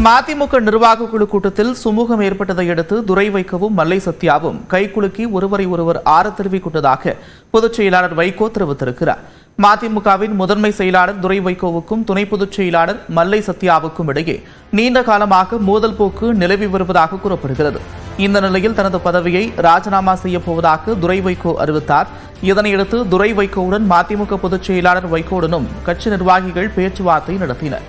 மதிமுக நிர்வாக குழு கூட்டத்தில் சுமூகம் ஏற்பட்டதை அடுத்து துரை வைக்கவும் மல்லை சத்யாவும் கைகுலுக்கி ஒருவரை ஒருவர் ஆரத்தழுவி கொண்டதாக பொதுச் செயலாளர் வைகோ தெரிவித்திருக்கிறார். மதிமுகவின் முதன்மை செயலாளர் துரை வைகோவுக்கும் துணை பொதுச் செயலாளர் மல்லை சத்யாவுக்கும் இடையே நீண்ட காலமாக மோதல் போக்கு நிலவி வருவதாக கூறப்படுகிறது. இந்த நிலையில் தனது பதவியை ராஜினாமா செய்யப் போவதாக துரை வைகோ அறிவித்தார். இதனையடுத்து துரை வைகோவுடன் மதிமுக பொதுச் செயலாளர் வைகோவுடனும் கட்சி நிர்வாகிகள் பேச்சுவார்த்தை நடத்தினர்.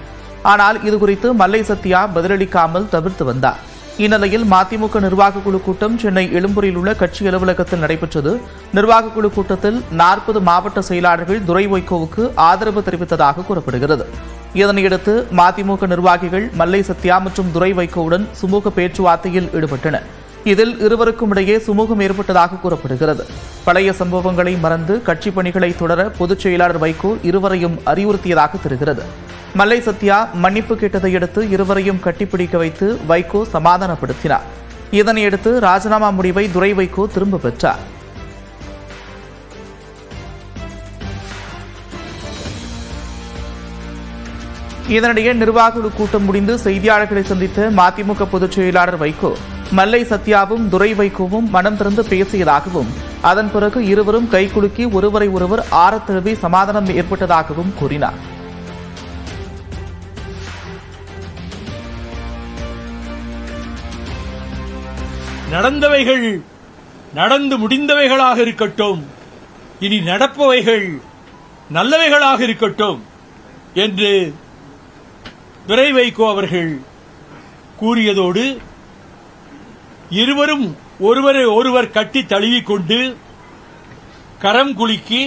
ஆனால் இதுகுறித்து மல்லை சத்யா பதிலளிக்காமல் தவிர்த்து வந்தார். இந்நிலையில் மதிமுக நிர்வாக குழு கூட்டம் சென்னை எழும்பூரில் உள்ள கட்சி அலுவலகத்தில் நடைபெற்றது. நிர்வாக குழு கூட்டத்தில் 40 மாவட்ட செயலாளர்கள் துரை வைகோவுக்கு ஆதரவு தெரிவித்ததாக கூறப்படுகிறது. இதனையடுத்து மதிமுக நிர்வாகிகள் மல்லை சத்யா மற்றும் துரை வைகோவுடன் சுமூக பேச்சுவார்த்தையில் ஈடுபட்டனர். இதில் இருவருக்கும் இடையே சுமூகம் ஏற்பட்டதாக கூறப்படுகிறது. பழைய சம்பவங்களை மறந்து கட்சி பணிகளை தொடர பொதுச் செயலாளர் வைகோ இருவரையும் அறிவுறுத்தியதாக தெரிகிறது. மல்லை சத்யா மன்னிப்பு கேட்டதை அடுத்து இருவரையும் கட்டிப்பிடிக்க வைத்து வைகோ சமாதானப்படுத்தினார். இதனையடுத்து ராஜினாமா முடிவை துரை வைகோ திரும்ப பெற்றார். இதனிடையே நிர்வாக குழு கூட்டம் முடிந்து செய்தியாளர்களை சந்தித்த மதிமுக பொதுச் செயலாளர் வைகோ மல்லை சத்யாவும் துரை வைகோவும் மனம் திறந்து பேசியதாகவும் அதன் பிறகு இருவரும் கைகுலுக்கி ஒருவரை ஒருவர் ஆரத்தழுவி சமாதானம் ஏற்பட்டதாகவும் கூறினார். நடந்தவைகள் நடந்து முடிந்தவைகளாக இருக்கட்டும், இனி நடப்பவைகள் நல்லவைகளாக இருக்கட்டும் என்று துரை வைகோ அவர்கள் கூறியதோடு இருவரும் ஒருவரை ஒருவர் கட்டி தழுவிக்கொண்டு கரம் குலுக்கி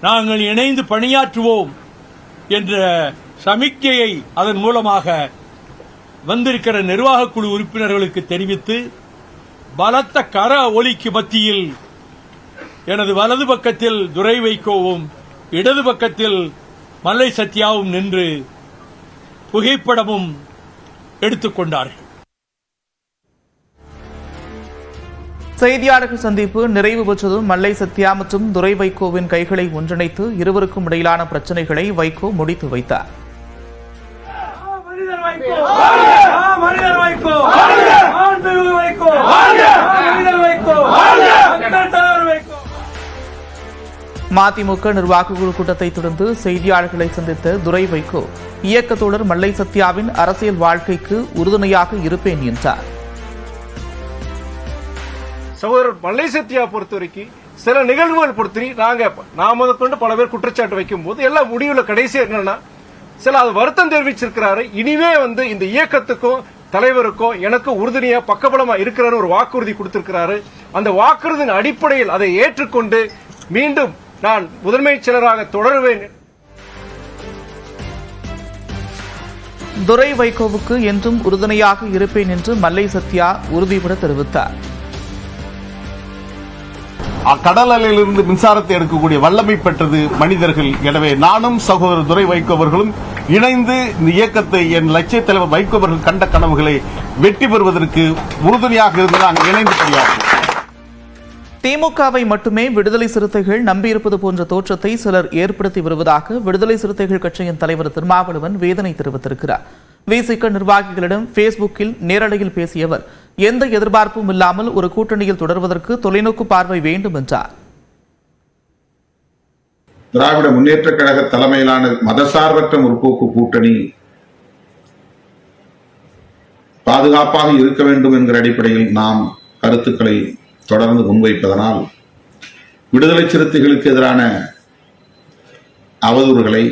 நாங்கள் இணைந்து பணியாற்றுவோம் என்ற சமிக்கையை அதன் மூலமாக வந்திருக்கிற நிர்வாக குழு உறுப்பினர்களுக்கு தெரிவித்து பலத்த கர ஒலிக்கு மத்தியில் எனது வலது பக்கத்தில் துரை வைகோவும் இடது பக்கத்தில் மல்லை சத்யாவும் நின்று புகைப்படமும் எடுத்துக்கொண்டார்கள். செய்தியாளர்கள் சந்திப்பு நிறைவு பெற்றதும் மல்லை சத்யா மற்றும் துரை வைகோவின் கைகளை ஒன்றிணைத்து இருவருக்கும் இடையிலான பிரச்சினைகளை வைகோ முடித்து வைத்தார். மதிமுக நிர்வாக குழு கூட்டத்தை தொடர்ந்து செய்தியாளர்களை சந்தித்த துரை வைகோ இயக்கத்தோழர் மல்லை சத்யாவின் அரசியல் வாழ்க்கைக்கு உறுதுணையாக இருப்பேன் என்றார். சகோதரர் மல்லை சத்யா பொறுத்தவரைக்கும் சில நிகழ்வுகள் பொறுத்தவரை நான் முதற்கொண்டு பல பேர் குற்றச்சாட்டு வைக்கும் போது எல்லாம் முடிவுல கடைசி என்னன்னா சில அது வருத்தம் தெரிவிச்சிருக்கிறாரு. இனிமே இந்த இயக்கத்துக்கும் தலைவருக்கும் எனக்கு உறுதுணையா பக்கபலமா இருக்கிறாரு ஒரு வாக்குறுதி கொடுத்திருக்கிறாரு. அந்த வாக்குறுதியின் அடிப்படையில் அதை ஏற்றுக்கொண்டு மீண்டும் நான் முதன்மை செயலராக தொடருவேன். துரை வைகோவுக்கு என்றும் உறுதுணையாக இருப்பேன் என்று மல்லை சத்யா உறுதிபட தெரிவித்தார். கடல் அலையிலிருந்து மின்சாரத்தை எடுக்கக்கூடிய வல்லமை பெற்றது மனிதர்கள். எனவே நானும் சகோதரர் துரை வைகோ அவர்களும் இணைந்து இந்த இயக்கத்தை என் லட்சிய தலைவர் வைகோ அவர்கள் கண்ட கனவுகளை வெற்றி பெறுவதற்கு உறுதுணையாக இருந்து நாங்கள் இணைந்து பணியாற்றுவோம். திமுகவை மட்டுமே விடுதலை சிறுத்தைகள் நம்பியிருப்பது போன்ற தோற்றத்தை சிலர் ஏற்படுத்தி வருவதாக விடுதலை சிறுத்தைகள் கட்சியின் தலைவர் திருமாவளவன் வேதனை தெரிவித்திருக்கிறார். விசிக நிர்வாகிகளிடம் பேஸ்புக்கில் நேரலையில் பேசிய அவர் எந்த எதிர்பார்ப்பும் இல்லாமல் ஒரு கூட்டணியில் தொடர்வதற்கு தொலைநோக்கு பார்வை வேண்டும் என்றார். திராவிட முன்னேற்ற கழக தலைமையிலான மதசார்பற்ற முற்போக்கு கூட்டணி பாதுகாப்பாக இருக்க வேண்டும் என்கிற அடிப்படையில் நாம் கருத்துக்களை தொடர்ந்து முன்வைப்பதனால் விடுதலை சிறுத்தைகளுக்கு எதிரான அவதூறுகளை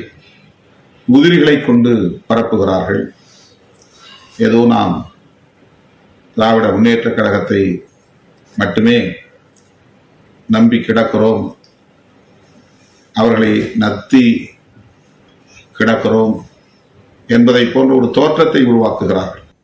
உதிரிகளை கொண்டு பரப்புகிறார்கள். ஏதோ நாம் திராவிட முன்னேற்ற கழகத்தை மட்டுமே நம்பி கிடக்கிறோம், அவர்களை நத்தி கிடக்கிறோம் என்பதை போன்ற ஒரு தோற்றத்தை உருவாக்குகிறார்கள்.